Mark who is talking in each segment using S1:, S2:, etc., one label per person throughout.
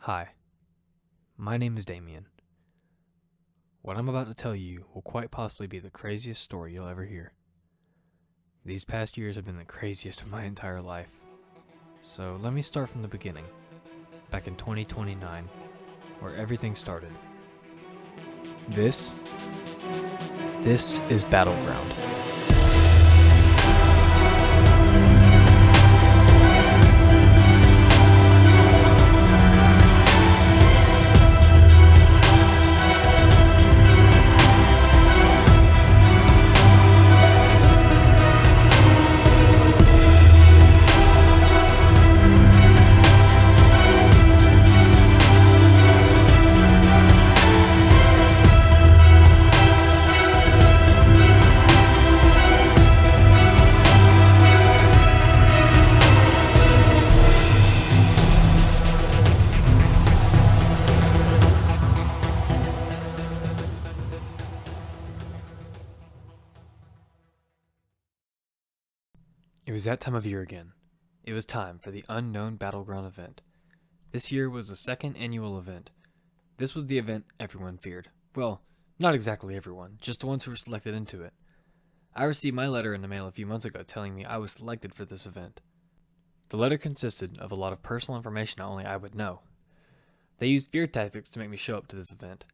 S1: Hi, my name is Damian. What I'm about to tell you will quite possibly be the craziest story you'll ever hear. These past years have been the craziest of my entire life. So let me start from the beginning, back in 2029, where everything started. This is Battleground. It was that time of year again. It was time for the Unknown Battleground Event. This year was the second annual event. This was the event everyone feared. Well, not exactly everyone, just the ones who were selected into it. I received my letter in the mail a few months ago telling me I was selected for this event. The letter consisted of a lot of personal information only I would know. They used fear tactics to make me show up to this event.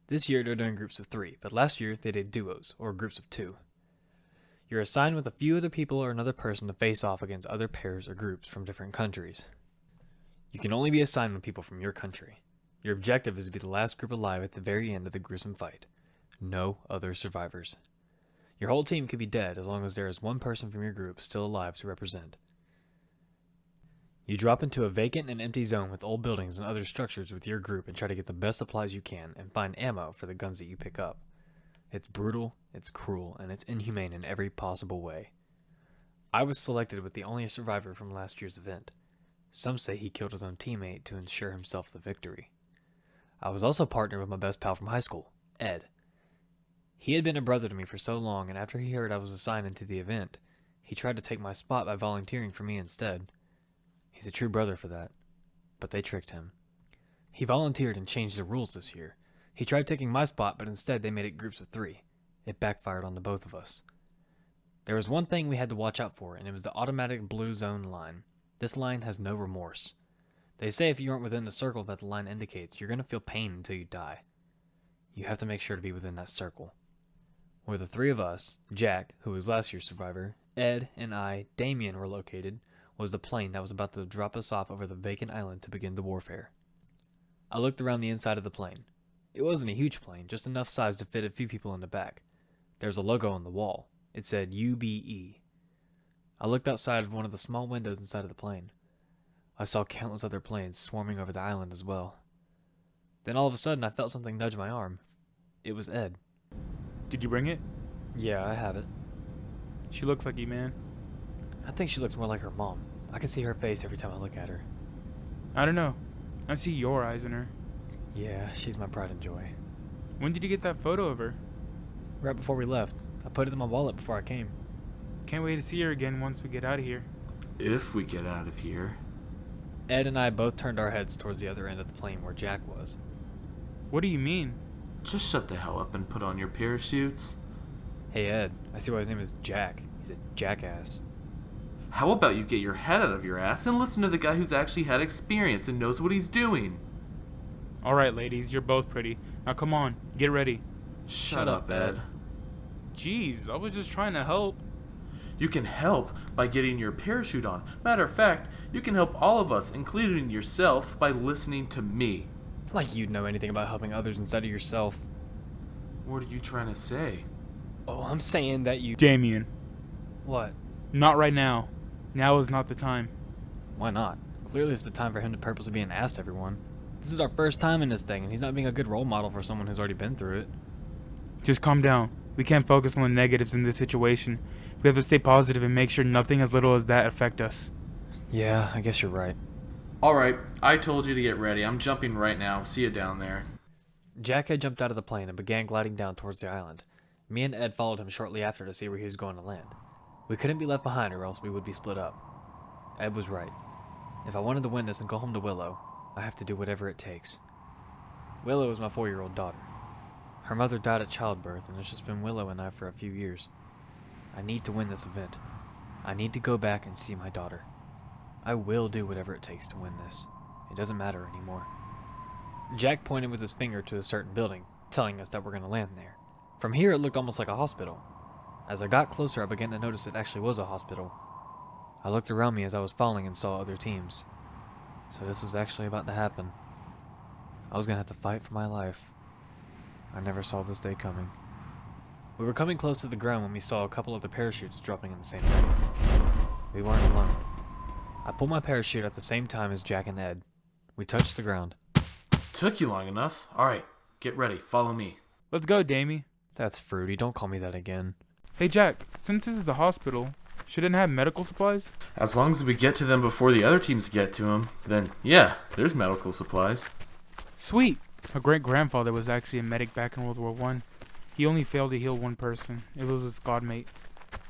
S1: This year they're doing groups of 3, but last year they did duos, or groups of 2. You're assigned with a few other people or another person to face off against other pairs or groups from different countries. You can only be assigned with people from your country. Your objective is to be the last group alive at the very end of the gruesome fight. No other survivors. Your whole team could be dead as long as there is one person from your group still alive to represent. You drop into a vacant and empty zone with old buildings and other structures with your group and try to get the best supplies you can and find ammo for the guns that you pick up. It's brutal, it's cruel, and it's inhumane in every possible way. I was selected with the only survivor from last year's event. Some say he killed his own teammate to ensure himself the victory. I was also partnered with my best pal from high school, Ed. He had been a brother to me for so long, and after he heard I was assigned into the event, he tried to take my spot by volunteering for me instead. He's a true brother for that, but they tricked him. He volunteered and changed the rules this year. He tried taking my spot, but instead they made it groups of 3. It backfired on the both of us. There was one thing we had to watch out for, and it was the automatic blue zone line. This line has no remorse. They say if you aren't within the circle that the line indicates, you're going to feel pain until you die. You have to make sure to be within that circle. Where the 3 of us, Jack, who was last year's survivor, Ed, and I, Damian, were located, was the plane that was about to drop us off over the vacant island to begin the warfare. I looked around the inside of the plane. It wasn't a huge plane, just enough size to fit a few people in the back. There was a logo on the wall. It said UBE. I looked outside of one of the small windows inside of the plane. I saw countless other planes swarming over the island as well. Then all of a sudden I felt something nudge my arm. It was Ed.
S2: Did you bring it?
S1: Yeah, I have it.
S2: She looks like you, man.
S1: I think she looks more like her mom. I can see her face every time I look at her.
S2: I don't know. I see your eyes in her.
S1: Yeah, she's my pride and joy.
S2: When did you get that photo of her?
S1: Right before we left. I put it in my wallet before I came.
S2: Can't wait to see her again once we get out of here.
S3: If we get out of here.
S1: Ed and I both turned our heads towards the other end of the plane where Jack was.
S2: What do you mean?
S3: Just shut the hell up and put on your parachutes.
S1: Hey Ed, I see why his name is Jack. He's a jackass.
S3: How about you get your head out of your ass and listen to the guy who's actually had experience and knows what he's doing?
S2: Alright, ladies, you're both pretty. Now come on, get ready.
S3: Shut up, Ed.
S2: Jeez, I was just trying to help.
S3: You can help by getting your parachute on. Matter of fact, you can help all of us, including yourself, by listening to me.
S1: Like you'd know anything about helping others instead of yourself.
S3: What are you trying to say?
S1: Oh, I'm saying that you...
S2: Damian,
S1: What?
S2: not right now. Now is not the time.
S1: Why not? Clearly it's the time for him to purposely be an ass to everyone. This is our first time in this thing, and he's not being a good role model for someone who's already been through it.
S2: Just calm down. We can't focus on the negatives in this situation. We have to stay positive and make sure nothing as little as that affect us.
S1: Yeah, I guess you're right.
S3: Alright, I told you to get ready. I'm jumping right now. See you down there.
S1: Jack had jumped out of the plane and began gliding down towards the island. Me and Ed followed him shortly after to see where he was going to land. We couldn't be left behind or else we would be split up. Ed was right. If I wanted to win this and go home to Willow, I have to do whatever it takes. Willow is my 4-year-old daughter. Her mother died at childbirth, and it's just been Willow and I for a few years. I need to win this event. I need to go back and see my daughter. I will do whatever it takes to win this. It doesn't matter anymore. Jack pointed with his finger to a certain building, telling us that we're going to land there. From here, it looked almost like a hospital. As I got closer, I began to notice it actually was a hospital. I looked around me as I was falling and saw other teams. So this was actually about to happen. I was going to have to fight for my life. I never saw this day coming. We were coming close to the ground when we saw a couple of the parachutes dropping in the same area. We weren't alone. I pulled my parachute at the same time as Jack and Ed. We touched the ground.
S3: Took you long enough. Alright, get ready. Follow me.
S2: Let's go, Damie.
S1: That's fruity. Don't call me that again.
S2: Hey, Jack, since this is a hospital, shouldn't it have medical supplies?
S3: As long as we get to them before the other teams get to them, then yeah, there's medical supplies.
S2: Sweet. My great-grandfather was actually a medic back in World War I. He only failed to heal one person. It was a squad mate.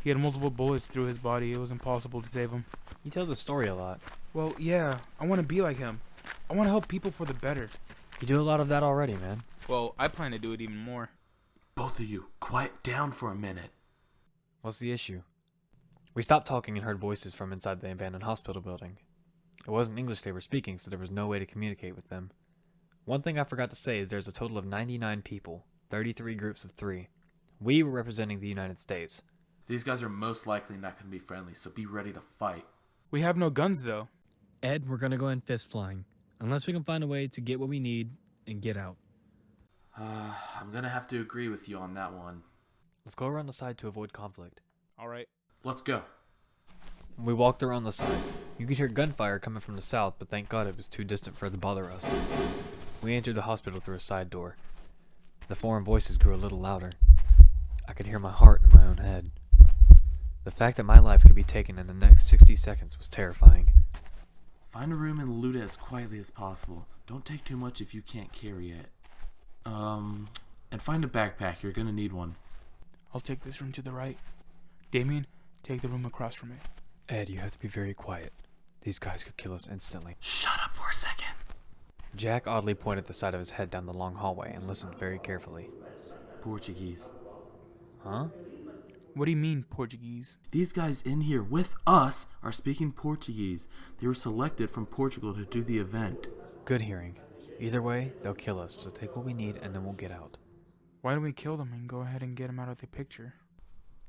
S2: He had multiple bullets through his body. It was impossible to save him.
S1: You tell the story a lot.
S2: Well, yeah, I want to be like him. I want to help people for the better.
S1: You do a lot of that already, man.
S2: Well, I plan to do it even more.
S3: Both of you, quiet down for a minute.
S1: What's the issue? We stopped talking and heard voices from inside the abandoned hospital building. It wasn't English they were speaking, so there was no way to communicate with them. One thing I forgot to say is there's a total of 99 people, 33 groups of 3. We were representing the United States.
S3: These guys are most likely not going to be friendly, so be ready to fight.
S2: We have no guns, though.
S1: Ed, we're gonna go in fist flying. Unless we can find a way to get what we need and get out.
S3: I'm going to have to agree with you on that one.
S1: Let's go around the side to avoid conflict.
S2: All right.
S3: Let's go.
S1: We walked around the side. You could hear gunfire coming from the south, but thank God it was too distant for it to bother us. We entered the hospital through a side door. The foreign voices grew a little louder. I could hear my heart in my own head. The fact that my life could be taken in the next 60 seconds was terrifying.
S3: Find a room and loot it as quietly as possible. Don't take too much if you can't carry it. And find a backpack. You're gonna need one.
S2: I'll take this room to the right. Damian, take the room across from it.
S1: Ed, you have to be very quiet. These guys could kill us instantly.
S3: Shut up for a second.
S1: Jack oddly pointed the side of his head down the long hallway and listened very carefully.
S3: Portuguese.
S1: Huh?
S2: What do you mean, Portuguese?
S3: These guys in here with us are speaking Portuguese. They were selected from Portugal to do the event.
S1: Good hearing. Either way, they'll kill us, so take what we need and then we'll get out.
S2: Why don't we kill them and go ahead and get them out of the picture?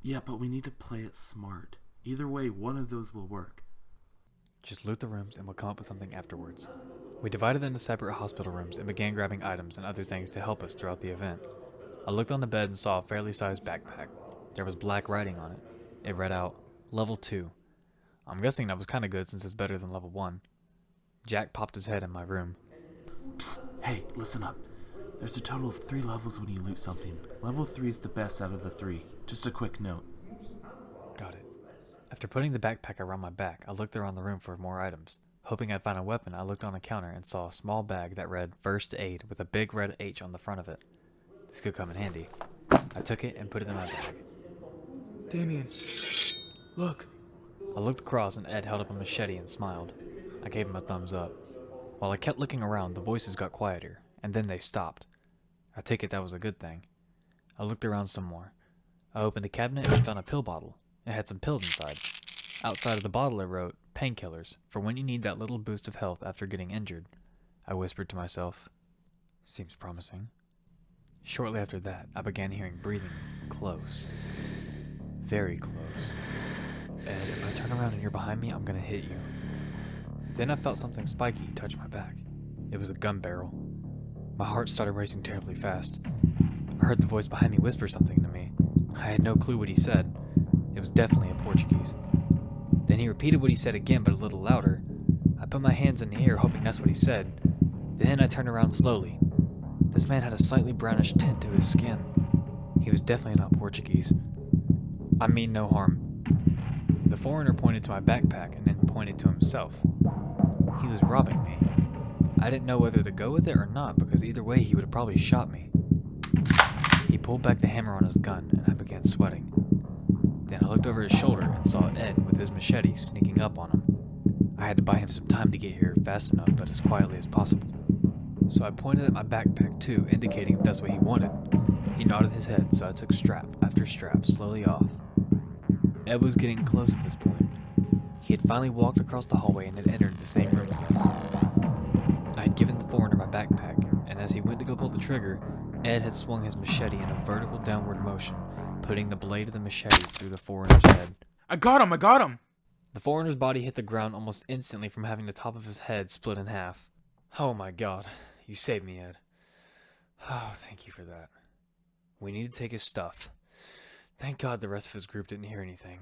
S3: Yeah, but we need to play it smart. Either way, one of those will work.
S1: Just loot the rooms and we'll come up with something afterwards. We divided into separate hospital rooms and began grabbing items and other things to help us throughout the event. I looked on the bed and saw a fairly sized backpack. There was black writing on it. It read out, Level 2. I'm guessing that was kinda good since it's better than Level 1. Jack popped his head in my room.
S3: Psst, hey, listen up. There's a total of 3 levels when you loot something. Level 3 is the best out of the 3. Just a quick note.
S1: Got it. After putting the backpack around my back, I looked around the room for more items. Hoping I'd find a weapon, I looked on a counter and saw a small bag that read First Aid with a big red H on the front of it. This could come in handy. I took it and put it in my bag.
S2: Damian, look.
S1: I looked across and Ed held up a machete and smiled. I gave him a thumbs up. While I kept looking around, the voices got quieter, and then they stopped. I take it that was a good thing. I looked around some more. I opened a cabinet and found a pill bottle. It had some pills inside. Outside of the bottle it wrote, painkillers, for when you need that little boost of health after getting injured. I whispered to myself. Seems promising. Shortly after that, I began hearing breathing close. Very close. Ed, if I turn around and you're behind me, I'm gonna hit you. Then I felt something spiky touch my back. It was a gun barrel. My heart started racing terribly fast. I heard the voice behind me whisper something to me. I had no clue what he said. It was definitely a Portuguese. Then he repeated what he said again, but a little louder. I put my hands in the air, hoping that's what he said. Then I turned around slowly. This man had a slightly brownish tint to his skin. He was definitely not Portuguese. I mean no harm. The foreigner pointed to my backpack and then pointed to himself. He was robbing me. I didn't know whether to go with it or not because either way he would have probably shot me. He pulled back the hammer on his gun and I began sweating. Then I looked over his shoulder and saw Ed with his machete sneaking up on him. I had to buy him some time to get here fast enough, but as quietly as possible. So I pointed at my backpack too, indicating if that's what he wanted. He nodded his head, so I took strap after strap slowly off. Ed was getting close at this point. He had finally walked across the hallway and had entered the same room as us. I had given the foreigner my backpack, and as he went to go pull the trigger, Ed had swung his machete in a vertical downward motion, putting the blade of the machete through the foreigner's head.
S2: I got him!
S1: The foreigner's body hit the ground almost instantly from having the top of his head split in half. Oh my god, you saved me, Ed. Oh, thank you for that. We need to take his stuff. Thank God the rest of his group didn't hear anything.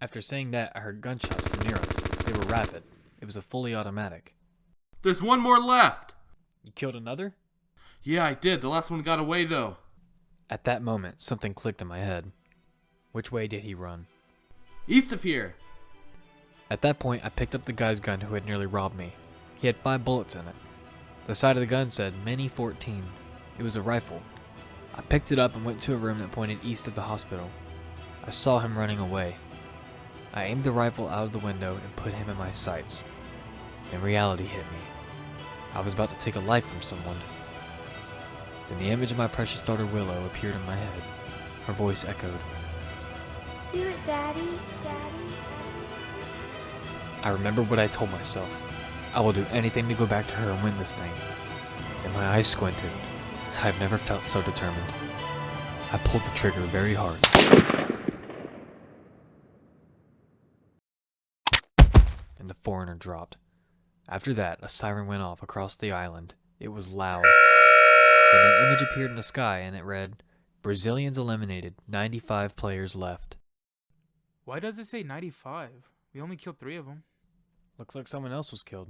S1: After saying that, I heard gunshots from near us. They were rapid. It was a fully automatic.
S3: There's one more left!
S1: You killed another?
S3: Yeah, I did. The last one got away, though.
S1: At that moment, something clicked in my head. Which way did he run?
S3: East of here!
S1: At that point, I picked up the guy's gun who had nearly robbed me. He had 5 bullets in it. The side of the gun said Mini 14. It was a rifle. I picked it up and went to a room that pointed east of the hospital. I saw him running away. I aimed the rifle out of the window and put him in my sights. Then reality hit me. I was about to take a life from someone. Then the image of my precious daughter Willow appeared in my head. Her voice echoed.
S4: Do it, Daddy, Daddy.
S1: I remembered what I told myself. I will do anything to go back to her and win this thing. Then my eyes squinted. I've never felt so determined. I pulled the trigger very hard. And the foreigner dropped. After that, a siren went off across the island. It was loud. Then an image appeared in the sky and it read, Brazilians eliminated, 95 players left.
S2: Why does it say 95? We only killed 3 of them.
S1: Looks like someone else was killed.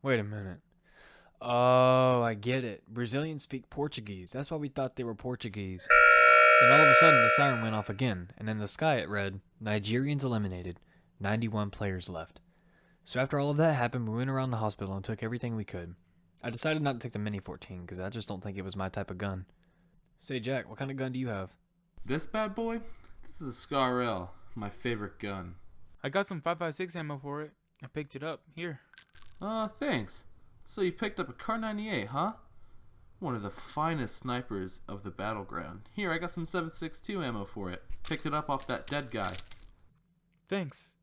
S1: Wait a minute. Oh, I get it. Brazilians speak Portuguese. That's why we thought they were Portuguese. Then all of a sudden, the siren went off again, and in the sky it read, Nigerians eliminated, 91 players left. So after all of that happened, we went around the hospital and took everything we could. I decided not to take the Mini 14, because I just don't think it was my type of gun. Say, Jack, what kind of gun do you have?
S3: This bad boy? This is a Scar L, my favorite gun.
S2: I got some 5.56 ammo for it. I picked it up. Here.
S3: Thanks. So you picked up a Kar 98, huh? One of the finest snipers of the battleground. Here, I got some 7.62 ammo for it. Picked it up off that dead guy.
S2: Thanks.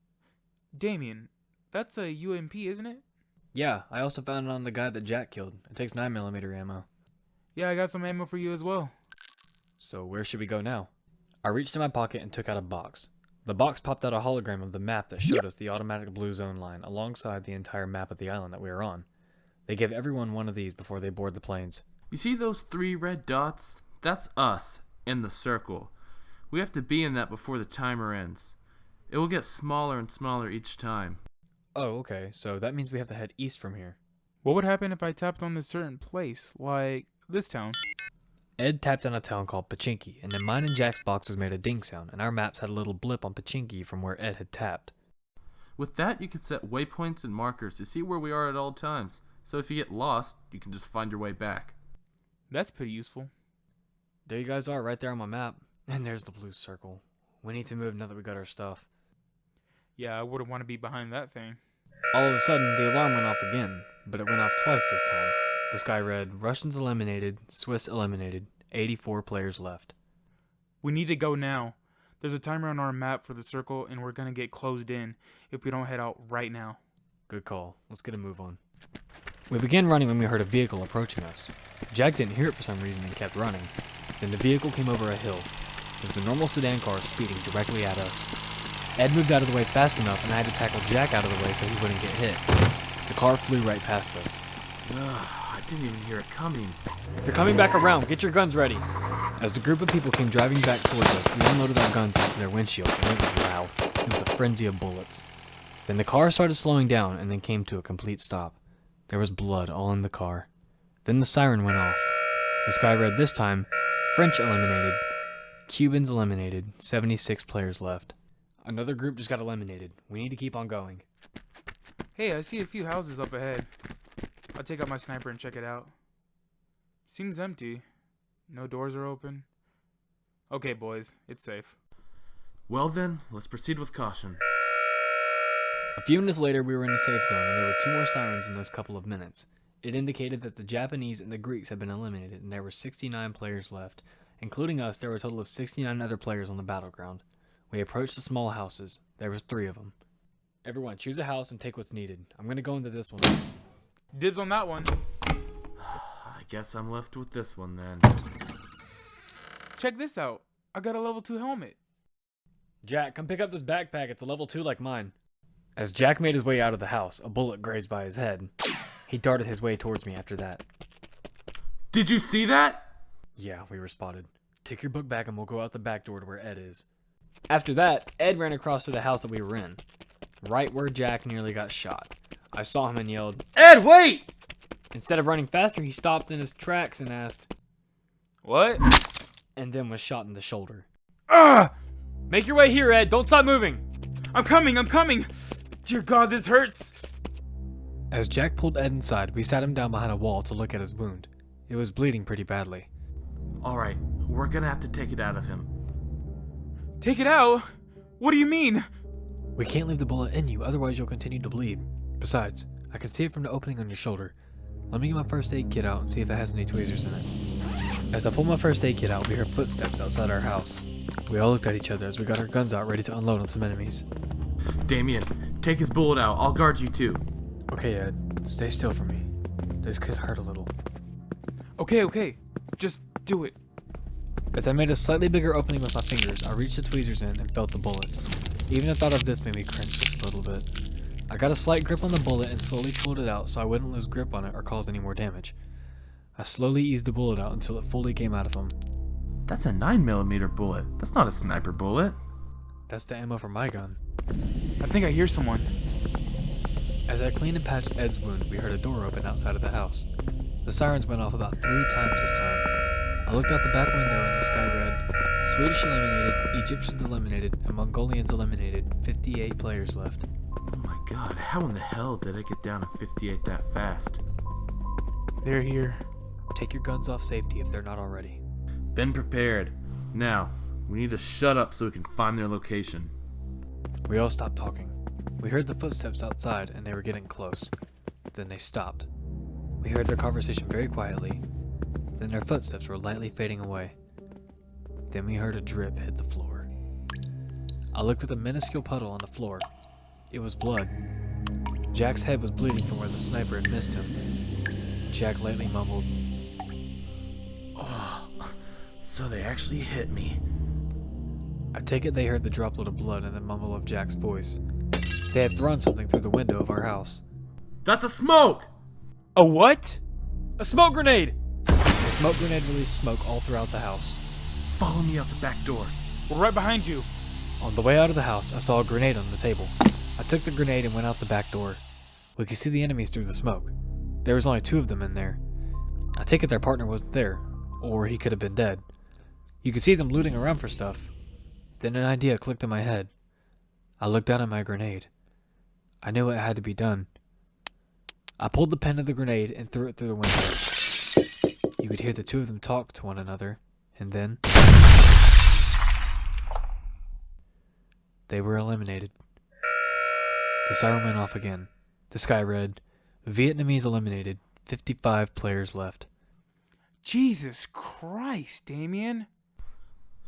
S2: Damian, that's a UMP, isn't it?
S1: Yeah, I also found it on the guy that Jack killed. It takes 9mm ammo.
S2: Yeah, I got some ammo for you as well.
S1: So where should we go now? I reached in my pocket and took out a box. The box popped out a hologram of the map that showed us the automatic blue zone line alongside the entire map of the island that we were on. They gave everyone one of these before they board the planes.
S3: You see those 3 red dots? That's us, in the circle. We have to be in that before the timer ends. It will get smaller and smaller each time.
S1: Oh, okay, so that means we have to head east from here.
S2: What would happen if I tapped on this certain place, like this town?
S1: Ed tapped on a town called Pachinki, and then mine and Jack's boxes made a ding sound, and our maps had a little blip on Pachinki from where Ed had tapped.
S3: With that, you can set waypoints and markers to see where we are at all times. So if you get lost, you can just find your way back.
S2: That's pretty useful.
S1: There you guys are, right there on my map. And there's the blue circle. We need to move now that we got our stuff.
S2: Yeah, I wouldn't want to be behind that thing.
S1: All of a sudden, the alarm went off again, but it went off twice this time. The sky read, Russians eliminated, Swiss eliminated, 84 players left.
S2: We need to go now. There's a timer on our map for the circle, and we're going to get closed in if we don't head out right now.
S1: Good call. Let's get a move on. We began running when we heard a vehicle approaching us. Jack didn't hear it for some reason and kept running. Then the vehicle came over a hill. It was a normal sedan car speeding directly at us. Ed moved out of the way fast enough, and I had to tackle Jack out of the way so he wouldn't get hit. The car flew right past us.
S3: I didn't even hear it coming.
S1: They're coming back around. Get your guns ready. As the group of people came driving back towards us, we unloaded our guns into their windshields, and it was loud. It was a frenzy of bullets. Then the car started slowing down and then came to a complete stop. There was blood all in the car. Then the siren went off. The sky read this time, French eliminated, Cubans eliminated, 76 players left. Another group just got eliminated. We need to keep on going.
S2: Hey, I see a few houses up ahead. I'll take out my sniper and check it out. Seems empty. No doors are open. Okay, boys, it's safe.
S3: Well then, let's proceed with caution.
S1: A few minutes later, we were in a safe zone, and there were 2 more sirens in those couple of minutes. It indicated that the Japanese and the Greeks had been eliminated, and there were 69 players left. Including us, there were a total of 69 other players on the battleground. We approached the small houses. There was 3 of them. Everyone, choose a house and take what's needed. I'm going to go into this one.
S2: Dibs on that one.
S3: I guess I'm left with this one then.
S2: Check this out. I got a level 2 helmet.
S1: Jack, come pick up this backpack. It's a level 2 like mine. As Jack made his way out of the house, a bullet grazed by his head. He darted his way towards me after that.
S3: Did you see that?
S1: Yeah, we were spotted. Take your book back and we'll go out the back door to where Ed is. After that, Ed ran across to the house that we were in, right where Jack nearly got shot. I saw him and yelled, "Ed, wait!" Instead of running faster, he stopped in his tracks and asked,
S2: What?
S1: and then was shot in the shoulder.
S2: Ah!
S1: Make your way here, Ed. Don't stop moving.
S2: I'm coming. Dear God, this hurts.
S1: As Jack pulled Ed inside, we sat him down behind a wall to look at his wound. It was bleeding pretty badly.
S3: Alright, we're gonna have to take it out of him.
S2: Take it out? What do you mean?
S1: We can't leave the bullet in you, otherwise you'll continue to bleed. Besides, I can see it from the opening on your shoulder. Let me get my first aid kit out and see if it has any tweezers in it. As I pulled my first aid kit out, we heard footsteps outside our house. We all looked at each other as we got our guns out ready to unload on some enemies.
S3: Damian, take his bullet out. I'll guard you too.
S1: Okay, Ed, stay still for me. This could hurt a little.
S2: Okay. Just do it.
S1: As I made a slightly bigger opening with my fingers, I reached the tweezers in and felt the bullet. Even the thought of this made me cringe just a little bit. I got a slight grip on the bullet and slowly pulled it out so I wouldn't lose grip on it or cause any more damage. I slowly eased the bullet out until it fully came out of him.
S3: That's a 9mm bullet. That's not a sniper bullet.
S1: That's the ammo for my gun.
S2: I think I hear someone.
S1: As I cleaned and patched Ed's wound, we heard a door open outside of the house. The sirens went off about 3 times this time. I looked out the back window and the sky read, Swedish eliminated, Egyptians eliminated, and Mongolians eliminated. 58 players left.
S3: Oh my god, how in the hell did I get down to 58 that fast?
S2: They're here.
S1: Take your guns off safety if they're not already.
S3: Been prepared. Now, we need to shut up so we can find their location.
S1: We all stopped talking. We heard the footsteps outside and they were getting close. Then they stopped. We heard their conversation very quietly. Then their footsteps were lightly fading away. Then we heard a drip hit the floor. I looked at the minuscule puddle on the floor. It was blood. Jack's head was bleeding from where the sniper had missed him. Jack lightly mumbled,
S3: Oh, so they actually hit me.
S1: I take it they heard the droplet of blood and the mumble of Jack's voice. They had thrown something through the window of our house.
S3: That's a smoke!
S2: A what?
S1: A smoke grenade! The smoke grenade released smoke all throughout the house.
S3: Follow me out the back door.
S2: We're right behind you.
S1: On the way out of the house, I saw a grenade on the table. I took the grenade and went out the back door. We could see the enemies through the smoke. There was only 2 of them in there. I take it their partner wasn't there, or he could have been dead. You could see them looting around for stuff. Then an idea clicked in my head. I looked down at my grenade. I knew it had to be done. I pulled the pin of the grenade and threw it through the window. You could hear the 2 of them talk to one another, and then they were eliminated. The siren went off again. The sky read, Vietnamese eliminated, 55 players left.
S2: Jesus Christ, Damian.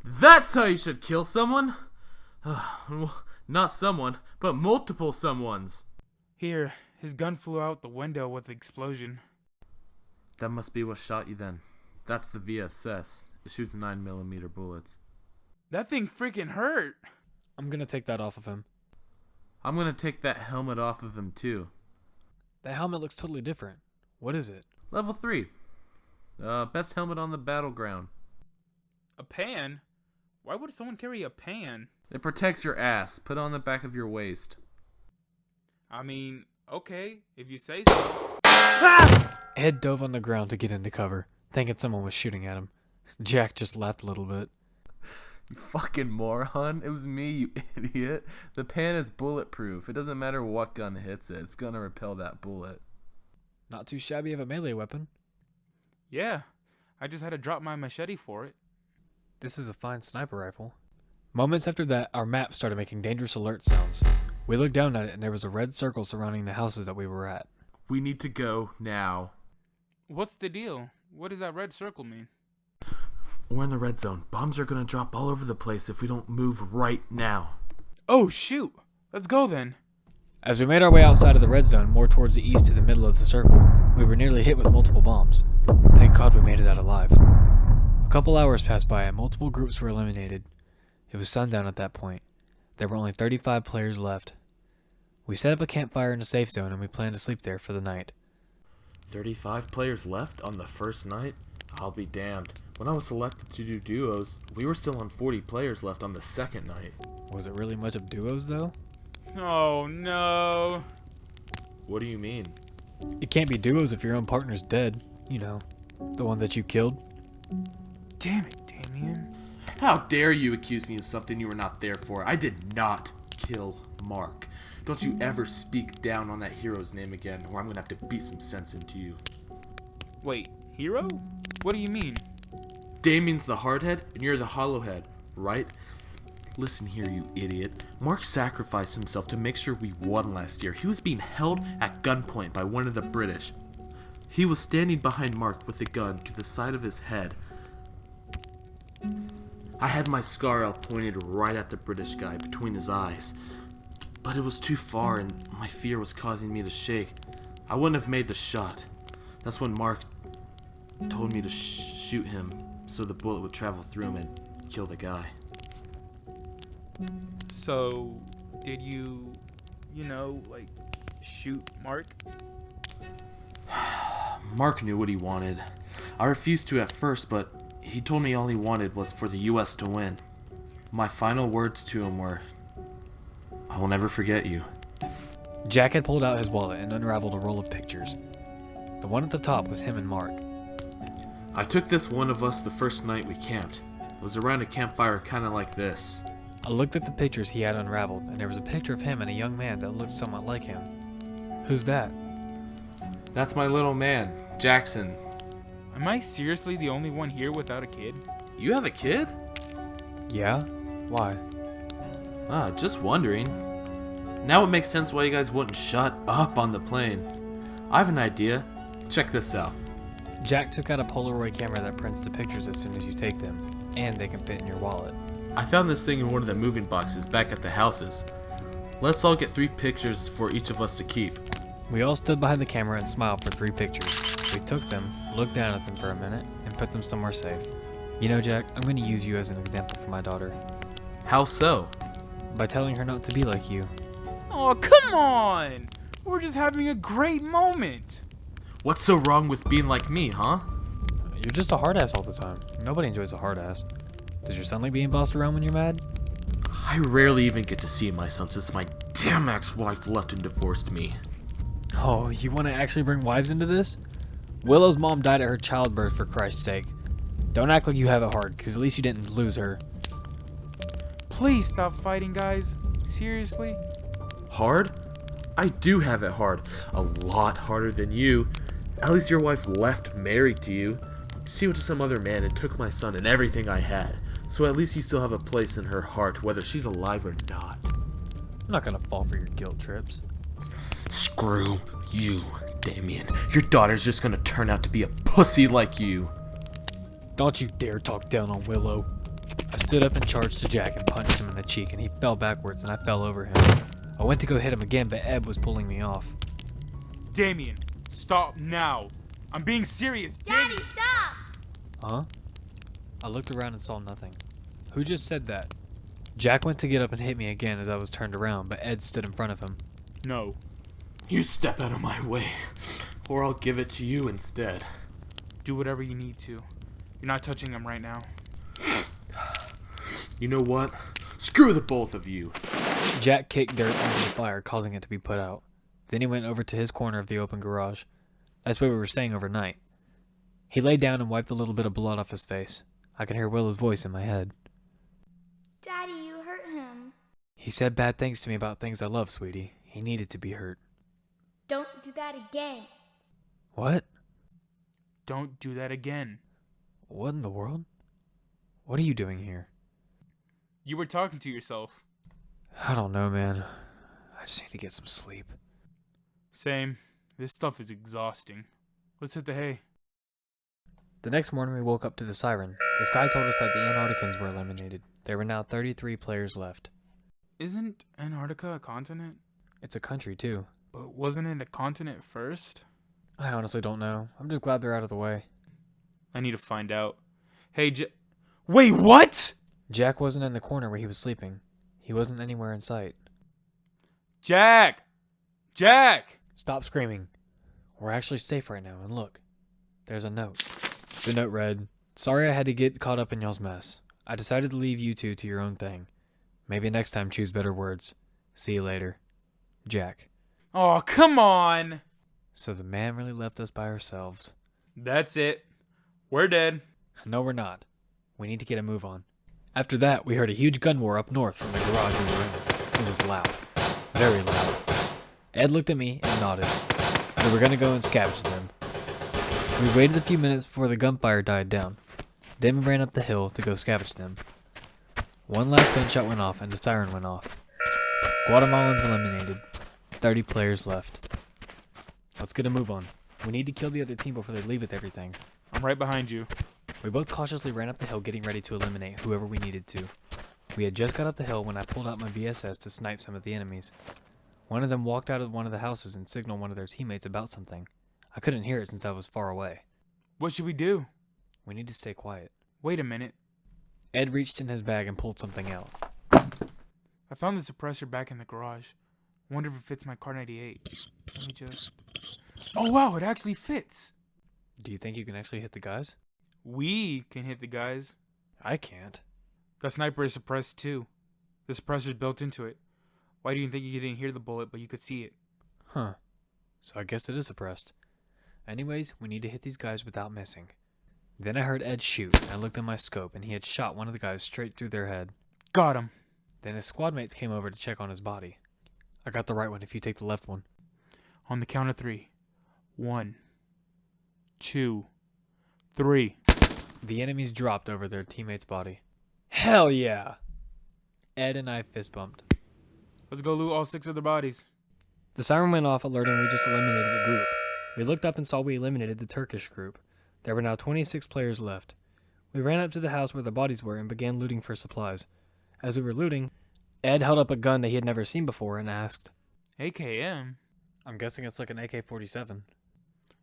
S3: That's how you should kill someone? Well, not someone, but multiple someones.
S2: Here, his gun flew out the window with the explosion.
S3: That must be what shot you then. That's the VSS. It shoots 9mm bullets.
S2: That thing freaking hurt.
S1: I'm gonna take that off of him.
S3: I'm gonna take that helmet off of him too.
S1: That helmet looks totally different. What is it?
S3: Level 3. Best helmet on the battleground.
S2: A pan? Why would someone carry a pan?
S3: It protects your ass. Put it on the back of your waist.
S2: I mean, okay, if you say so. Ah!
S1: Ed dove on the ground to get into cover, thinking someone was shooting at him. Jack just laughed a little bit.
S3: You fucking moron. It was me, you idiot. The pan is bulletproof. It doesn't matter what gun hits it. It's gonna repel that bullet.
S1: Not too shabby of a melee weapon.
S2: Yeah, I just had to drop my machete for it.
S1: This is a fine sniper rifle. Moments after that, our map started making dangerous alert sounds. We looked down at it and there was a red circle surrounding the houses that we were at.
S3: We need to go now.
S2: What's the deal? What does that red circle mean?
S3: We're in the red zone. Bombs are gonna drop all over the place if we don't move right now.
S2: Oh, shoot. Let's go then.
S1: As we made our way outside of the red zone, more towards the east to the middle of the circle, we were nearly hit with multiple bombs. Thank God we made it out alive. A couple hours passed by and multiple groups were eliminated. It was sundown at that point. There were only 35 players left. We set up a campfire in a safe zone and we planned to sleep there for the night.
S3: 35 players left on the first night? I'll be damned. When I was selected to do duos, we were still on 40 players left on the second night.
S1: Was it really much of duos though?
S2: Oh, no.
S3: What do you mean?
S1: It can't be duos if your own partner's dead. You know, the one that you killed.
S2: Damn it, Damian.
S3: How dare you accuse me of something you were not there for? I did not kill Mark. Don't you ever speak down on that hero's name again, or I'm gonna have to beat some sense into you.
S2: Wait, hero? What do you mean?
S3: Damian's the hardhead, and you're the hollowhead, right? Listen here, you idiot. Mark sacrificed himself to make sure we won last year. He was being held at gunpoint by one of the British. He was standing behind Mark with a gun to the side of his head. I had my scar out pointed right at the British guy between his eyes. But it was too far and my fear was causing me to shake. I wouldn't have made the shot. That's when Mark told me to shoot him so the bullet would travel through him and kill the guy.
S2: So, did you, shoot Mark?
S3: Mark knew what he wanted. I refused to at first, but he told me all he wanted was for the US to win. My final words to him were, "I will never forget you."
S1: Jack had pulled out his wallet and unraveled a roll of pictures. The one at the top was him and Mark.
S3: I took this one of us the first night we camped. It was around a campfire kind of like this.
S1: I looked at the pictures he had unraveled, and there was a picture of him and a young man that looked somewhat like him. Who's that?
S3: That's my little man, Jackson.
S2: Am I seriously the only one here without a kid?
S3: You have a kid?
S1: Yeah? Why?
S3: Just wondering. Now it makes sense why you guys wouldn't shut up on the plane. I have an idea. Check this out.
S1: Jack took out a Polaroid camera that prints the pictures as soon as you take them, and they can fit in your wallet.
S3: I found this thing in one of the moving boxes back at the houses. Let's all get 3 pictures for each of us to keep.
S1: We all stood behind the camera and smiled for 3 pictures. We took them, looked down at them for a minute, and put them somewhere safe. You know, Jack, I'm going to use you as an example for my daughter.
S3: How so?
S1: By telling her not to be like you.
S2: Oh, come on! We're just having a great moment.
S3: What's so wrong with being like me, huh?
S1: You're just a hard ass all the time. Nobody enjoys a hard ass. Does your son like being bossed around when you're mad?
S3: I rarely even get to see my son since my damn ex-wife left and divorced me.
S1: Oh, you want to actually bring wives into this? Willow's mom died at her childbirth, for Christ's sake. Don't act like you have it hard, because at least you didn't lose her.
S2: Please stop fighting, guys. Seriously?
S3: Hard? I do have it hard. A lot harder than you. At least your wife left married to you. She went to some other man and took my son and everything I had. So at least you still have a place in her heart, whether she's alive or not.
S1: I'm not gonna fall for your guilt trips.
S3: Screw you, Damian. Your daughter's just gonna turn out to be a pussy like you.
S1: Don't you dare talk down on Willow. I stood up and charged to Jack and punched him in the cheek, and he fell backwards and I fell over him. I went to go hit him again, but Eb was pulling me off.
S2: Damian, stop now. I'm being serious.
S4: Daddy, stop!
S1: Huh? I looked around and saw nothing. Who just said that? Jack went to get up and hit me again as I was turned around, but Ed stood in front of him.
S2: No.
S3: You step out of my way, or I'll give it to you instead.
S2: Do whatever you need to. You're not touching him right now.
S3: You know what? Screw the both of you.
S1: Jack kicked dirt into the fire, causing it to be put out. Then he went over to his corner of the open garage. That's where we were staying overnight. He lay down and wiped a little bit of blood off his face. I could hear Willow's voice in my head.
S4: Daddy, you hurt him.
S1: He said bad things to me about things I love, sweetie. He needed to be hurt.
S4: Don't do that again.
S1: What?
S2: Don't do that again.
S1: What in the world? What are you doing here?
S2: You were talking to yourself.
S1: I don't know, man. I just need to get some sleep.
S2: Same. This stuff is exhausting. Let's hit the hay.
S1: The next morning we woke up to the siren. The sky told us that the Antarcticans were eliminated. There were now 33 players left.
S2: Isn't Antarctica a continent?
S1: It's a country, too.
S2: But wasn't it a continent first?
S1: I honestly don't know. I'm just glad they're out of the way.
S2: I need to find out. Hey, Wait, what?
S1: Jack wasn't in the corner where he was sleeping. He wasn't anywhere in sight.
S2: Jack! Jack!
S1: Stop screaming. We're actually safe right now, and look. There's a note. The note read, "Sorry I had to get caught up in y'all's mess. I decided to leave you two to your own thing. Maybe next time choose better words. See you later. Jack."
S2: Oh, come on!
S1: So the man really left us by ourselves.
S2: That's it. We're dead.
S1: No, we're not. We need to get a move on. After that, we heard a huge gun war up north from the garage we were in. It was loud. Very loud. Ed looked at me and nodded. We were going to go and scavenge them. We waited a few minutes before the gunfire died down. Then we ran up the hill to go scavenge them. One last gunshot went off and the siren went off. Guatemalans eliminated. 30 players left. Let's get a move on. We need to kill the other team before they leave with everything.
S2: I'm right behind you.
S1: We both cautiously ran up the hill, getting ready to eliminate whoever we needed to. We had just got up the hill when I pulled out my VSS to snipe some of the enemies. One of them walked out of one of the houses and signaled one of their teammates about something. I couldn't hear it since I was far away.
S2: What should we do?
S1: We need to stay quiet.
S2: Wait a minute.
S1: Ed reached in his bag and pulled something out.
S2: I found the suppressor back in the garage. Wonder if it fits my Car 98. Let me just... Oh wow, it actually fits!
S1: Do you think you can actually hit the guys?
S2: We can hit the guys.
S1: I can't.
S2: The sniper is suppressed too. The suppressor's built into it. Why do you think you didn't hear the bullet, but you could see it?
S1: Huh. So I guess it is suppressed. Anyways, we need to hit these guys without missing. Then I heard Ed shoot, and I looked at my scope, and he had shot one of the guys straight through their head.
S2: Got him.
S1: Then his squad mates came over to check on his body. I got the right one if you take the left one.
S2: On the count of 3. 1, 2, 3.
S1: The enemies dropped over their teammate's body. Hell yeah! Ed and I fist bumped.
S2: Let's go loot all 6 of their bodies.
S1: The siren went off, alerting we just eliminated the group. We looked up and saw we eliminated the Turkish group. There were now 26 players left. We ran up to the house where the bodies were and began looting for supplies. As we were looting, Ed held up a gun that he had never seen before and asked,
S2: AKM?
S1: I'm guessing it's like an AK-47.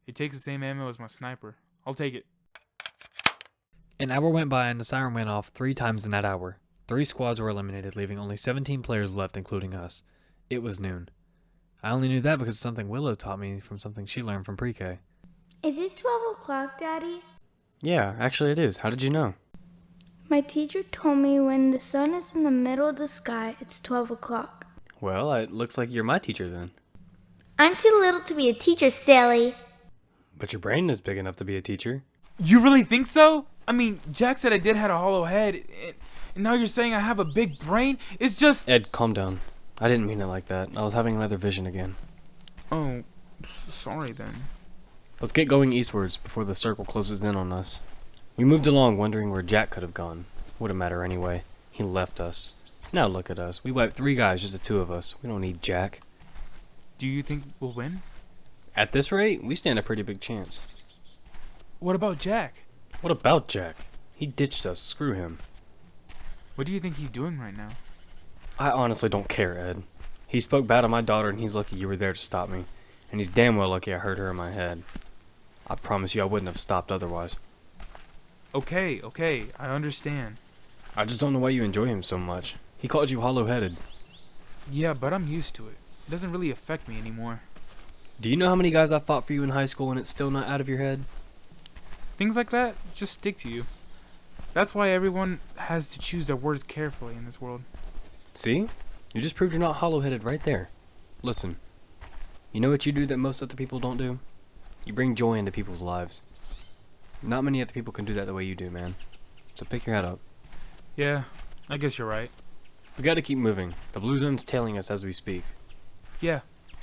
S2: It takes the same ammo as my sniper. I'll take it.
S1: An hour went by and the siren went off 3 times in that hour. 3 squads were eliminated, leaving only 17 players left, including us. It was noon. I only knew that because of something Willow taught me from something she learned from pre-K.
S4: Is it 12 o'clock, Daddy?
S1: Yeah, actually it is. How did you know?
S4: My teacher told me when the sun is in the middle of the sky, it's 12 o'clock.
S1: Well, it looks like you're my teacher then.
S4: I'm too little to be a teacher, silly.
S1: But your brain is big enough to be a teacher.
S2: You really think so? I mean, Jack said I did have a hollow head, and now you're saying I have a big brain? It's just...
S1: Ed, calm down. I didn't mean it like that. I was having another vision again.
S2: Oh, sorry then.
S1: Let's get going eastwards before the circle closes in on us. We moved along wondering where Jack could have gone. Wouldn't matter anyway. He left us. Now look at us. We wiped 3 guys, just the 2 of us. We don't need Jack.
S2: Do you think we'll win?
S1: At this rate, we stand a pretty big chance.
S2: What about Jack?
S1: What about Jack? He ditched us. Screw him.
S2: What do you think he's doing right now?
S1: I honestly don't care, Ed. He spoke bad on my daughter and he's lucky you were there to stop me. And he's damn well lucky I hurt her in my head. I promise you I wouldn't have stopped otherwise.
S2: Okay, I understand.
S1: I just don't know why you enjoy him so much. He called you hollow-headed.
S2: Yeah, but I'm used to it. It doesn't really affect me anymore.
S1: Do you know how many guys I fought for you in high school and it's still not out of your head?
S2: Things like that just stick to you. That's why everyone has to choose their words carefully in this world.
S1: See? You just proved you're not hollow-headed right there. Listen, you know what you do that most other people don't do? You bring joy into people's lives. Not many other people can do that the way you do, man. So pick your head up.
S2: Yeah, I guess you're right.
S1: We gotta keep moving. The blue zone's tailing us as we speak.
S2: Yeah,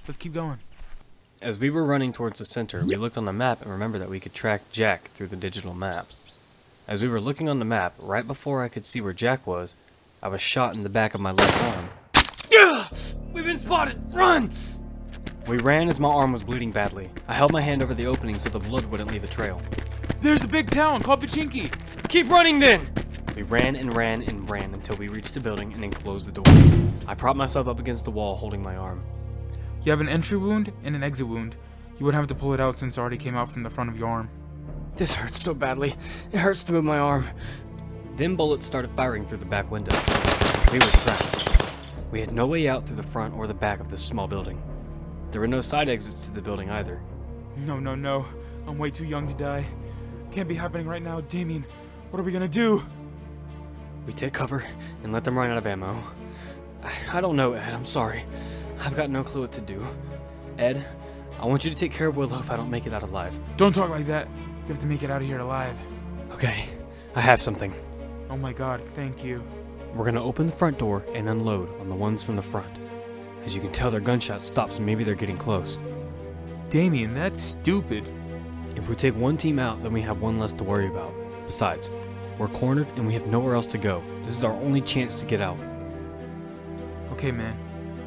S2: let's keep going.
S1: As we were running towards the center, we looked on the map and remembered that we could track Jack through the digital map. As we were looking on the map, right before I could see where Jack was, I was shot in the back of my left arm. We've been spotted! Run! We ran as my arm was bleeding badly. I held my hand over the opening so the blood wouldn't leave a trail.
S2: There's a big town called Pachinki.
S1: Keep running then! We ran and ran and ran until we reached the building and then closed the door. I propped myself up against the wall holding my arm.
S2: You have an entry wound and an exit wound. You would have to pull it out since it already came out from the front of your arm.
S1: This hurts so badly. It hurts to move my arm. Then bullets started firing through the back window. We were trapped. We had no way out through the front or the back of this small building. There were no side exits to the building either.
S2: No. I'm way too young to die. Can't be happening right now. Damian, what are we gonna do?
S1: We take cover and let them run out of ammo. I don't know, Ed. I'm sorry. I've got no clue what to do. Ed, I want you to take care of Willow if I don't make it out alive.
S2: Don't talk like that. You have to make it out of here alive.
S1: Okay, I have something.
S2: Oh my god, thank you.
S1: We're gonna open the front door and unload on the ones from the front. As you can tell, their gunshots stopped, so maybe they're getting close.
S2: Damian, that's stupid.
S1: If we take one team out, then we have one less to worry about. Besides, we're cornered and we have nowhere else to go. This is our only chance to get out.
S2: Okay, man.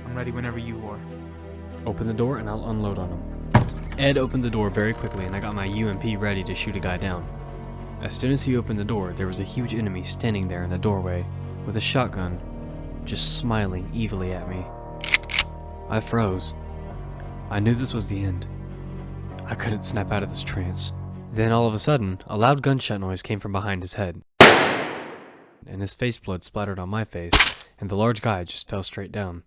S2: I'm ready whenever you are.
S1: Open the door and I'll unload on them. Ed opened the door very quickly and I got my UMP ready to shoot a guy down. As soon as he opened the door, there was a huge enemy standing there in the doorway with a shotgun, just smiling evilly at me. I froze. I knew this was the end. I couldn't snap out of this trance. Then all of a sudden, a loud gunshot noise came from behind his head. And his face blood splattered on my face, and the large guy just fell straight down.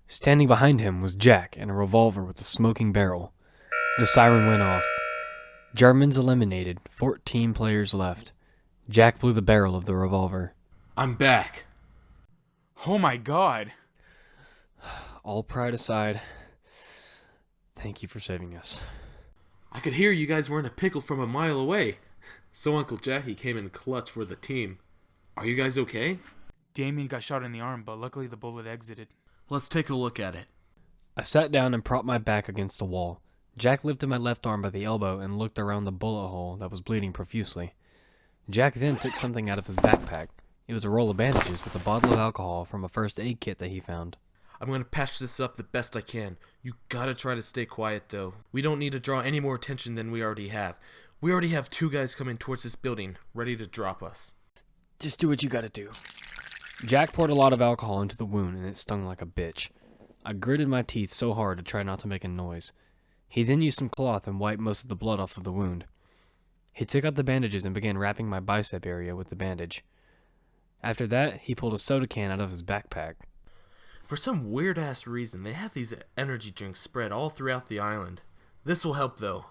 S1: Standing behind him was Jack and a revolver with a smoking barrel. The siren went off. Germans eliminated, 14 players left. Jack blew the barrel of the revolver.
S3: I'm back.
S2: Oh my god.
S1: All pride aside, thank you for saving us.
S3: I could hear you guys were in a pickle from a mile away. So Uncle Jackie came in clutch for the team. Are you guys okay?
S2: Damian got shot in the arm, but luckily the bullet exited.
S3: Let's take a look at it.
S1: I sat down and propped my back against the wall. Jack lifted my left arm by the elbow and looked around the bullet hole that was bleeding profusely. Jack then took something out of his backpack. It was a roll of bandages with a bottle of alcohol from a first aid kit that he found.
S3: I'm gonna patch this up the best I can. You gotta try to stay quiet though. We don't need to draw any more attention than we already have. We already have 2 guys coming towards this building, ready to drop us.
S1: Just do what you gotta do. Jack poured a lot of alcohol into the wound and it stung like a bitch. I gritted my teeth so hard to try not to make a noise. He then used some cloth and wiped most of the blood off of the wound. He took out the bandages and began wrapping my bicep area with the bandage. After that, he pulled a soda can out of his backpack.
S3: For some weird-ass reason, they have these energy drinks spread all throughout the island. This will help, though.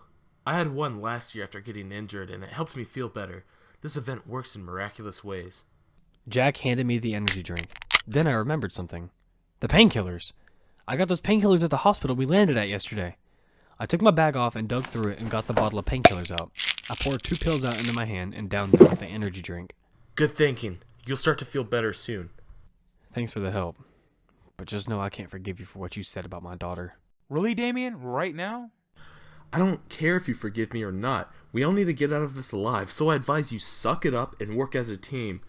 S3: I had one last year after getting injured, and it helped me feel better. This event works in miraculous ways.
S1: Jack handed me the energy drink. Then I remembered something. The painkillers. I got those painkillers at the hospital we landed at yesterday. I took my bag off and dug through it and got the bottle of painkillers out. I poured 2 pills out into my hand and downed them with the energy drink.
S3: Good thinking. You'll start to feel better soon.
S1: Thanks for the help. But just know I can't forgive you for what you said about my daughter.
S2: Really, Damian? Right now?
S3: I don't care if you forgive me or not. We all need to get out of this alive, so I advise you suck it up and work as a team.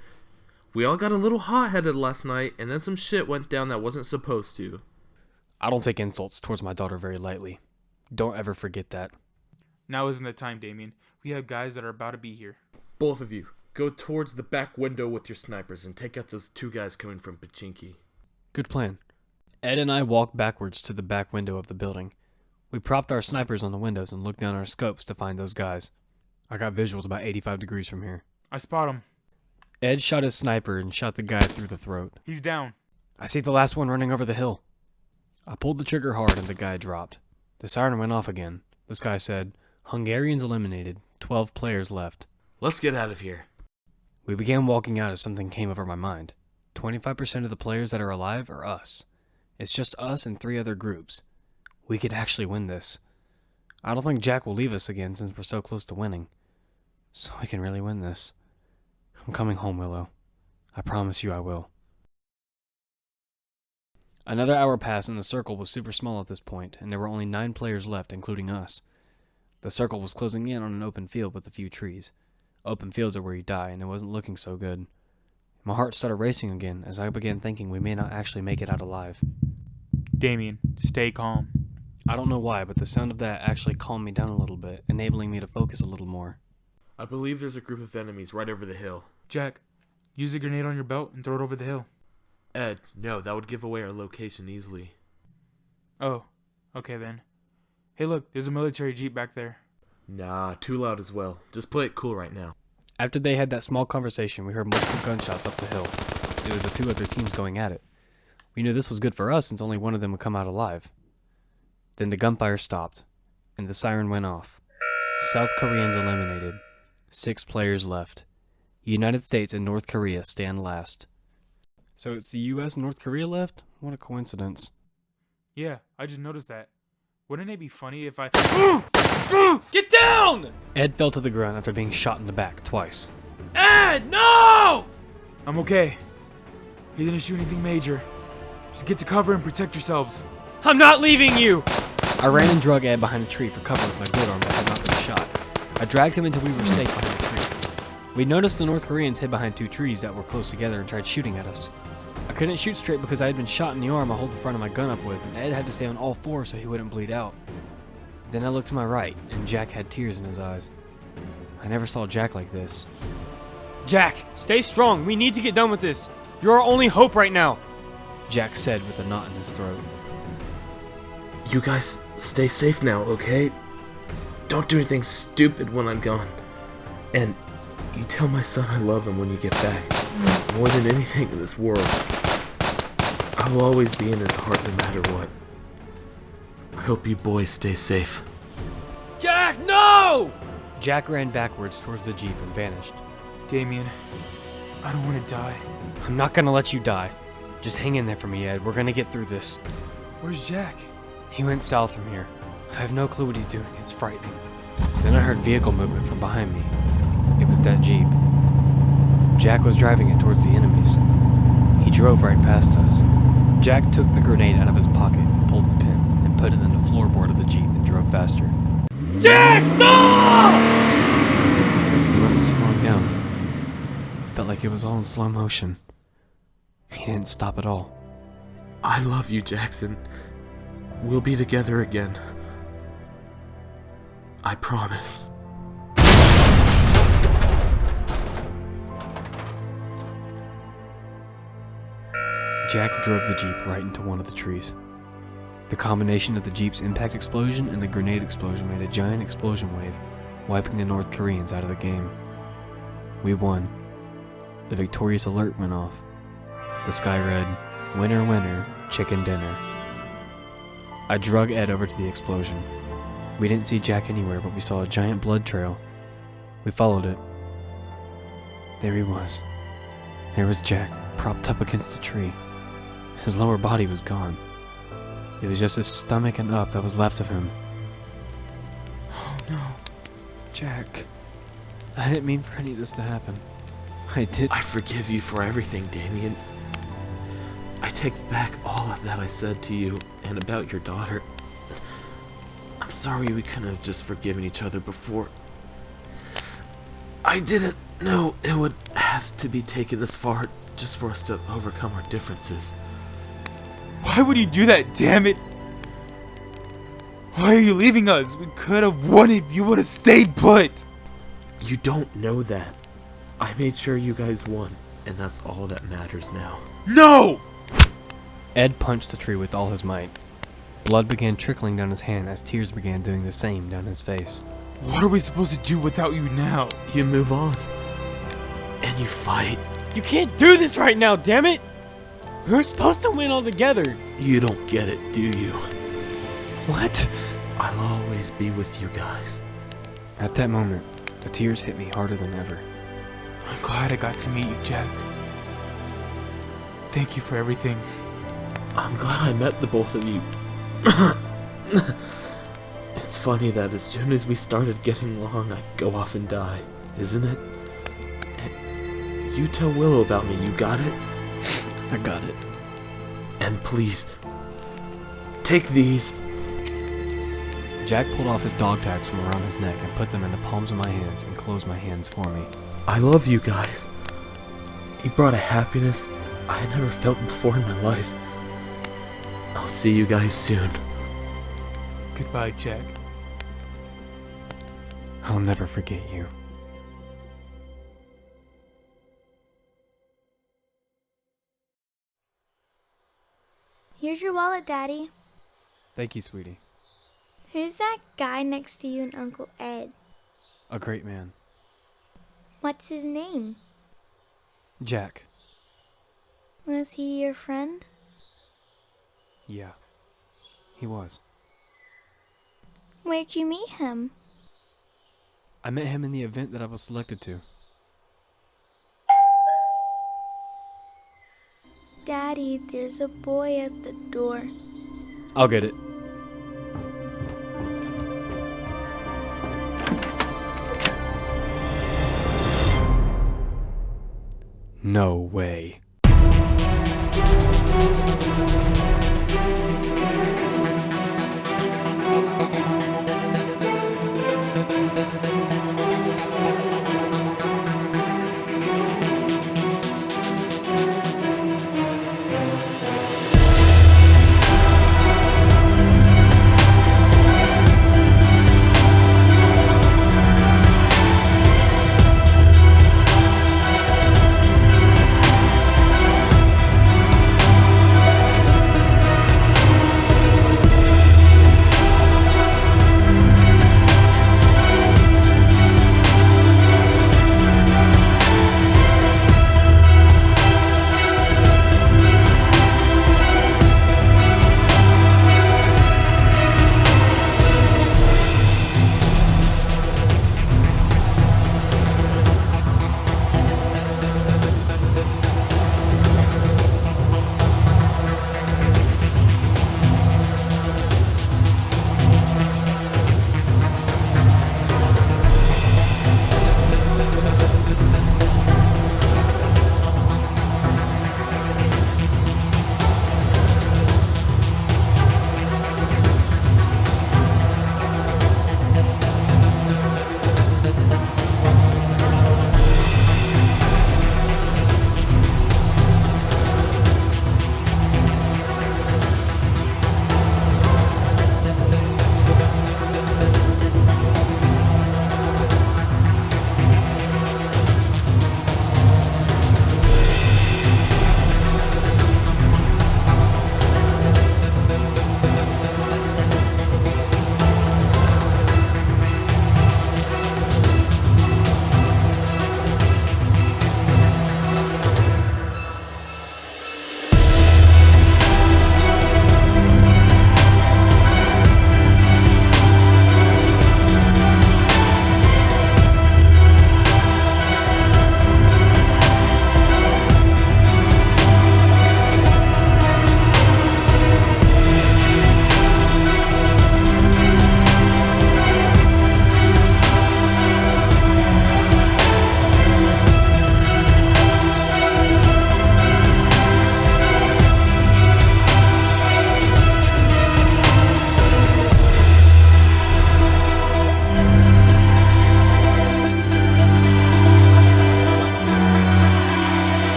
S3: We all got a little hot-headed last night, and then some shit went down that wasn't supposed to.
S1: I don't take insults towards my daughter very lightly. Don't ever forget that.
S2: Now isn't the time, Damian. We have guys that are about to be here.
S3: Both of you, go towards the back window with your snipers and take out those 2 guys coming from Pachinki.
S1: Good plan. Ed and I walked backwards to the back window of the building. We propped our snipers on the windows and looked down our scopes to find those guys. I got visuals about 85 degrees from here.
S2: I spot him.
S1: Ed shot his sniper and shot the guy through the throat.
S2: He's down.
S1: I see the last one running over the hill. I pulled the trigger hard and the guy dropped. The siren went off again. This guy said, "Hungarians eliminated, 12 players left."
S3: Let's get out of here.
S1: We began walking out as something came over my mind. 25% of the players that are alive are us. It's just us and 3 other groups. We could actually win this. I don't think Jack will leave us again since we're so close to winning. So we can really win this. I'm coming home, Willow. I promise you I will. Another hour passed and the circle was super small at this point, and there were only 9 players left, including us. The circle was closing in on an open field with a few trees. Open fields are where you die, and it wasn't looking so good. My heart started racing again as I began thinking we may not actually make it out alive.
S2: Damian, stay calm.
S1: I don't know why, but the sound of that actually calmed me down a little bit, enabling me to focus a little more.
S3: I believe there's a group of enemies right over the hill.
S2: Jack, use a grenade on your belt and throw it over the hill.
S3: Ed, no, that would give away our location easily.
S2: Oh, okay then. Hey look, there's a military jeep back there.
S3: Nah, too loud as well. Just play it cool right now.
S1: After they had that small conversation, we heard multiple gunshots up the hill. It was the two other teams going at it. We knew this was good for us since only one of them would come out alive. Then the gunfire stopped, and the siren went off. South Koreans eliminated. 6 players left. United States and North Korea stand last. So it's the US and North Korea left? What a coincidence.
S2: Yeah, I just noticed that. Wouldn't it be funny if I...
S1: Get down! Ed fell to the ground after being shot in the back twice. Ed, no!
S2: I'm okay. He didn't shoot anything major. Just get to cover and protect yourselves.
S1: I'm not leaving you! I ran and drug Ed behind a tree for cover with my good arm that had not been shot. I dragged him until we were safe behind a tree. We noticed the North Koreans hid behind 2 trees that were close together and tried shooting at us. I couldn't shoot straight because I had been shot in the arm I hold the front of my gun up with, and Ed had to stay on all 4 so he wouldn't bleed out. Then I looked to my right, and Jack had tears in his eyes. I never saw Jack like this. Jack, stay strong. We need to get done with this. You're our only hope right now, Jack said with a knot in his throat.
S3: You guys stay safe now, okay? Don't do anything stupid when I'm gone. And you tell my son I love him when you get back. More than anything in this world. I will always be in his heart no matter what. I hope you boys stay safe.
S1: Jack, no! Jack ran backwards towards the Jeep and vanished.
S2: Damian, I don't want to die.
S1: I'm not gonna let you die. Just hang in there for me, Ed. We're gonna get through this.
S2: Where's Jack?
S1: He went south from here. I have no clue what he's doing. It's frightening. Then I heard vehicle movement from behind me. It was that Jeep. Jack was driving it towards the enemies. He drove right past us. Jack took the grenade out of his pocket, pulled the pin, and put it in the floorboard of the Jeep and drove faster. Jack, stop! He must have slowed down. Felt like it was all in slow motion. He didn't stop at all.
S3: I love you, Jackson. We'll be together again. I promise.
S1: Jack drove the Jeep right into one of the trees. The combination of the Jeep's impact explosion and the grenade explosion made a giant explosion wave, wiping the North Koreans out of the game. We won. The victorious alert went off. The sky read, "Winner, winner, chicken dinner." I drug Ed over to the explosion. We didn't see Jack anywhere, but we saw a giant blood trail. We followed it. There he was. There was Jack, propped up against a tree. His lower body was gone. It was just his stomach and up that was left of him. Oh no. Jack. I didn't mean for any of this to happen. I
S3: forgive you for everything, Damian. I take back all of that I said to you and about your daughter. I'm sorry we couldn't have just forgiven each other before. I didn't know it would have to be taken this far just for us to overcome our differences.
S2: Why would you do that, damn it? Why are you leaving us? We could have won if you would have stayed put.
S3: You don't know that. I made sure you guys won, and that's all that matters now.
S2: No!
S1: Ed punched the tree with all his might. Blood began trickling down his hand as tears began doing the same down his face.
S2: What are we supposed to do without you now?
S3: You move on. And you fight.
S1: You can't do this right now, damn it! We're supposed to win all together.
S3: You don't get it, do you?
S1: What?
S3: I'll always be with you guys.
S1: At that moment, the tears hit me harder than ever.
S2: I'm glad I got to meet you, Jack. Thank you for everything.
S3: I'm glad I met the both of you. It's funny that as soon as we started getting along, I'd go off and die, isn't it? You tell Willow about me, you got it?
S1: I got it.
S3: And please, take these.
S1: Jack pulled off his dog tags from around his neck and put them in the palms of my hands and closed my hands for me.
S3: I love you guys. He brought a happiness I had never felt before in my life. I'll see you guys soon.
S2: Goodbye, Jack.
S1: I'll never forget you.
S4: Here's your wallet, Daddy.
S1: Thank you, sweetie.
S4: Who's that guy next to you and Uncle Ed?
S1: A great man.
S4: What's his name?
S1: Jack.
S4: Was he your friend?
S1: Yeah. He was.
S4: Where'd you meet him?
S1: I met him in the event that I was selected to.
S4: Daddy, there's a boy at the door.
S1: I'll get it. No way.